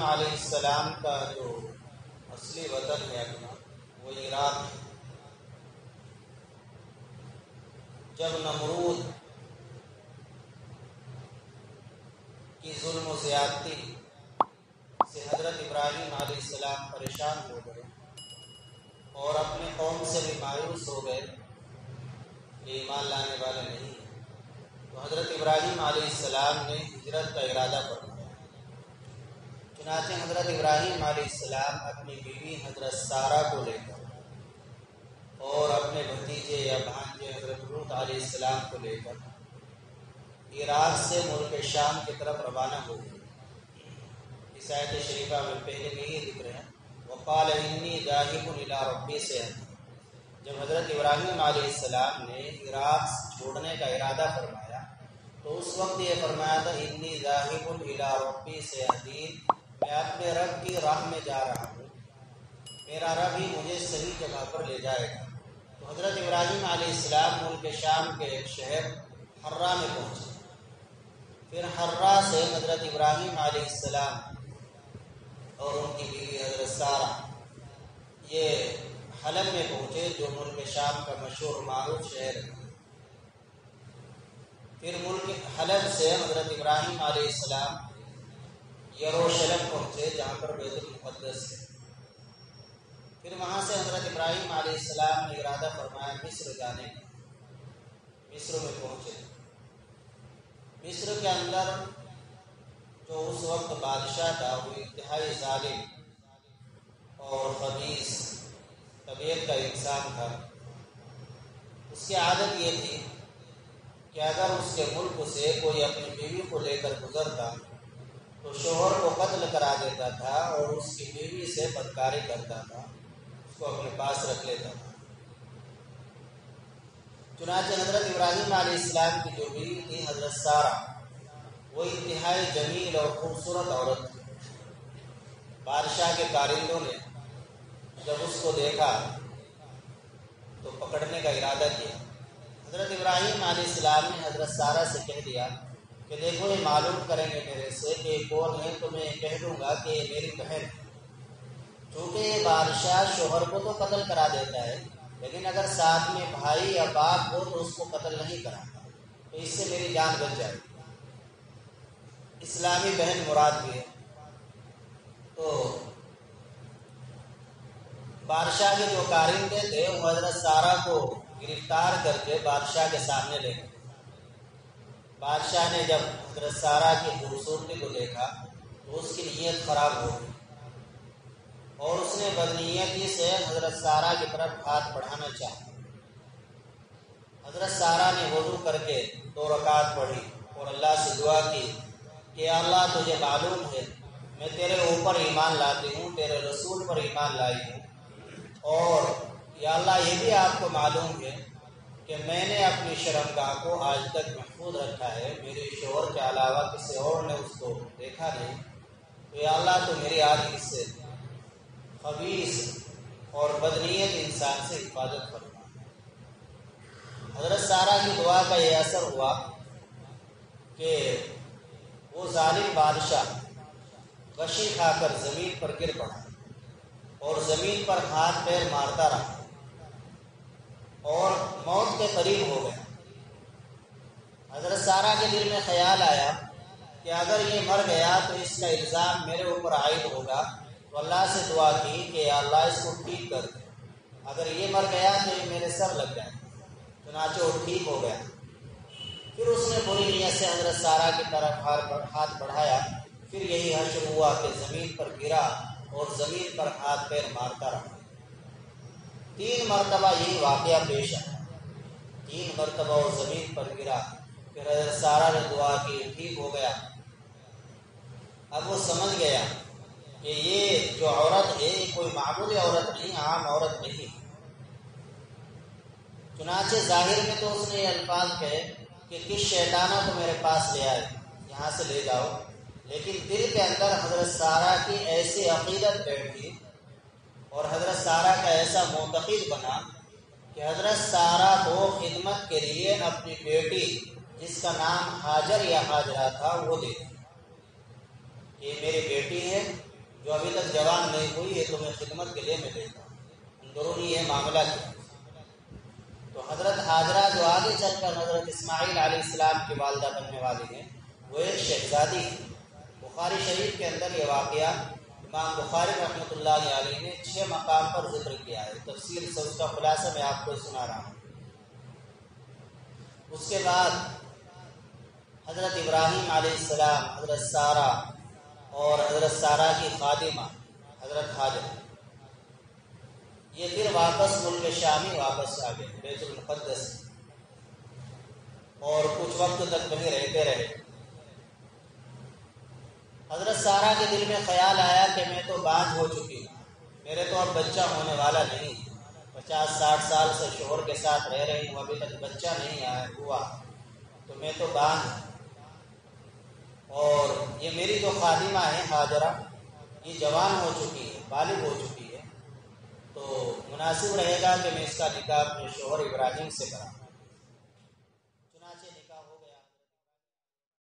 علیہ السلام کا جو اصلی وطن ہے اپنا وہ عراق ہے۔ جب نمرود کی ظلم و زیادتی سے حضرت ابراہیم علیہ السلام پریشان ہو گئے اور اپنے قوم سے بھی مایوس ہو گئے کہ ایمان لانے والے نہیں ہیں، تو حضرت ابراہیم علیہ السلام نے ہجرت کا ارادہ فرمایا۔ چنانچہ حضرت ابراہیم علیہ السلام اپنی بیوی حضرت سارہ کو لے کر اور اپنے بھتیجے یا بھانجے حضرت لوط علیہ السلام کو لے کر عراق سے ملک شام کی طرف روانہ ہو گئے۔ اس آیت شریفہ میں پہلے میں یہ ذکر ہے وقال انی ذاہب الی ربی سیہدین۔ جب حضرت ابراہیم علیہ السلام نے عراق چھوڑنے کا ارادہ فرمایا تو اس وقت یہ فرمایا تھا انی ذاہب الی ربی سیہدین، میں اپنے رب کی راہ میں جا رہا ہوں، میرا رب ہی مجھے صحیح جگہ پر لے جائے گا۔ تو حضرت ابراہیم علیہ السلام ملک شام کے ایک شہر حرہ میں پہنچے، پھر حرہ سے حضرت ابراہیم علیہ السلام اور ان کی بیوی حضرت سارہ یہ حلب میں پہنچے جو ملک شام کا مشہور معروف شہر ہے۔ پھر ملک حلب سے حضرت ابراہیم علیہ السلام یروشلم پہنچے جہاں پر بیت المقدس ہے۔ پھر وہاں سے حضرت ابراہیم علیہ السلام نے ارادہ فرمایا مصر جانے کا۔ مصر میں پہنچے۔ مصر کے اندر جو اس وقت بادشاہ تھا وہ انتہائی ظالم اور خبیث طبیعت کا انسان تھا۔ اس کی عادت یہ تھی کہ اگر اس کے ملک سے کوئی اپنی بیوی کو لے کر گزرتا تو شوہر کو قتل کرا دیتا تھا اور اس کی بیوی سے بدکاری کرتا تھا، اس کو اپنے پاس رکھ لیتا تھا۔ چنانچہ حضرت ابراہیم علیہ السلام کی جو بیوی تھی حضرت سارہ وہ انتہائی جمیل اور خوبصورت عورت تھی۔ بادشاہ کے کارندوں نے جب اس کو دیکھا تو پکڑنے کا ارادہ کیا۔ حضرت ابراہیم علیہ السلام نے حضرت سارہ سے کہہ دیا کہ دیکھو یہ معلوم کریں گے میرے سے کہ کون ہے تو میں کہہ دوں گا کہ یہ میری بہن ہے۔ چونکہ یہ بادشاہ شوہر کو تو قتل کرا دیتا ہے لیکن اگر ساتھ میں بھائی یا باپ ہو تو اس کو قتل نہیں کراتا، تو اس سے میری جان بچ جائے گی۔ اسلامی بہن مراد بھی ہے۔ تو بادشاہ کے جو کارندے تھے وہ حضرت سارہ کو گرفتار کر کے بادشاہ کے سامنے لے گئے۔ بادشاہ نے جب حضرت سارہ کی خوبصورتی کو دیکھا تو اس کی نیت خراب ہو گئی اور اس نے بدنیتی سے حضرت سارہ کی طرف ہاتھ بڑھانا چاہا۔ حضرت سارہ نے وضو کر کے 2 رکعت پڑھی اور اللہ سے دعا کی کہ اللہ تجھے معلوم ہے میں تیرے اوپر ایمان لاتی ہوں، تیرے رسول پر ایمان لائی ہوں، اور یا اللہ یہ بھی آپ کو معلوم ہے کہ میں نے اپنی شرمگاہ کو آج تک محفوظ رکھا ہے، میرے شوہر کے علاوہ کسی اور نے اس کو دیکھا نہیں، تو یا اللہ تو میری آج اس سے خبیث اور بدنیت انسان سے حفاظت فرما۔ حضرت سارہ کی دعا کا یہ اثر ہوا کہ وہ ظالم بادشاہ غشی کھا کر زمین پر گر پڑا اور زمین پر ہاتھ پیر مارتا رہا اور موت کے قریب ہو گیا۔ حضرت سارہ کے دل میں خیال آیا کہ اگر یہ مر گیا تو اس کا الزام میرے اوپر عائد ہوگا، تو اللہ سے دعا کی کہ یا اللہ اس کو ٹھیک کر دے، اگر یہ مر گیا تو یہ میرے سر لگ جائے۔ چنانچہ وہ ٹھیک ہو گیا۔ پھر اس نے بری نیت سے حضرت سارہ کی طرف ہاتھ بڑھایا، پھر یہی حشر ہوا کہ زمین پر گرا اور زمین پر ہاتھ پیر مارتا رہا۔ 3 مرتبہ یہی واقعہ پیش آیا، 3 مرتبہ وہ زمین پر گرا، پھر حضرت سارہ نے دعا کی، ٹھیک ہو گیا۔ اب وہ سمجھ گیا کہ یہ جو عورت ہے یہ کوئی معمولی عورت نہیں، عام عورت نہیں۔ چنانچہ ظاہر میں تو اس نے یہ الفاظ کہے کہ کس شیطانہ کو میرے پاس لے آئے، یہاں سے لے جاؤ، لیکن دل کے اندر حضرت سارہ کی ایسی عقیدت بیٹھی اور حضرت سارہ کا ایسا معتقد بنا کہ حضرت سارہ کو خدمت کے لیے اپنی بیٹی جس کا نام ہاجر یا ہاجرہ تھا وہ دے دی کہ یہ میری بیٹی ہے جو ابھی تک جوان نہیں ہوئی ہے تمہیں خدمت کے لیے میں دیتا ہوں. اندرونی یہ معاملہ کیا. تو حضرت ہاجرہ جو آگے چل کر حضرت اسماعیل علیہ السلام کی والدہ بننے والی ہیں وہ ایک شہزادی ہے. بخاری شریف کے اندر یہ واقعہ امام بخاری رحمۃ اللہ علیہ نے 6 مقام پر ذکر کیا ہے. تفصیل سے اس کا خلاصہ میں آپ کو سنا رہا ہوں. اس کے بعد حضرت ابراہیم علیہ السلام، حضرت سارہ اور حضرت سارہ کی خادمہ حضرت ہاجرہ یہ پھر واپس ملک شامی واپس آ گئے بیت المقدس، اور کچھ وقت تک وہیں رہتے رہے. حضرت سارہ کے دل میں خیال آیا کہ میں تو بانجھ ہو چکی ہوں، میرے تو اب بچہ ہونے والا نہیں. 50-60 سال سے شوہر کے ساتھ رہ رہی ہوں، ابھی تک بچہ نہیں ہوا، تو میں تو بانجھ ہوں. اور یہ میری جو خادمہ ہے ہاجرہ یہ جوان ہو چکی ہے، بالغ ہو چکی ہے، تو مناسب رہے گا کہ میں اس کا نکاح اپنے شوہر ابراہیم سے کراؤں.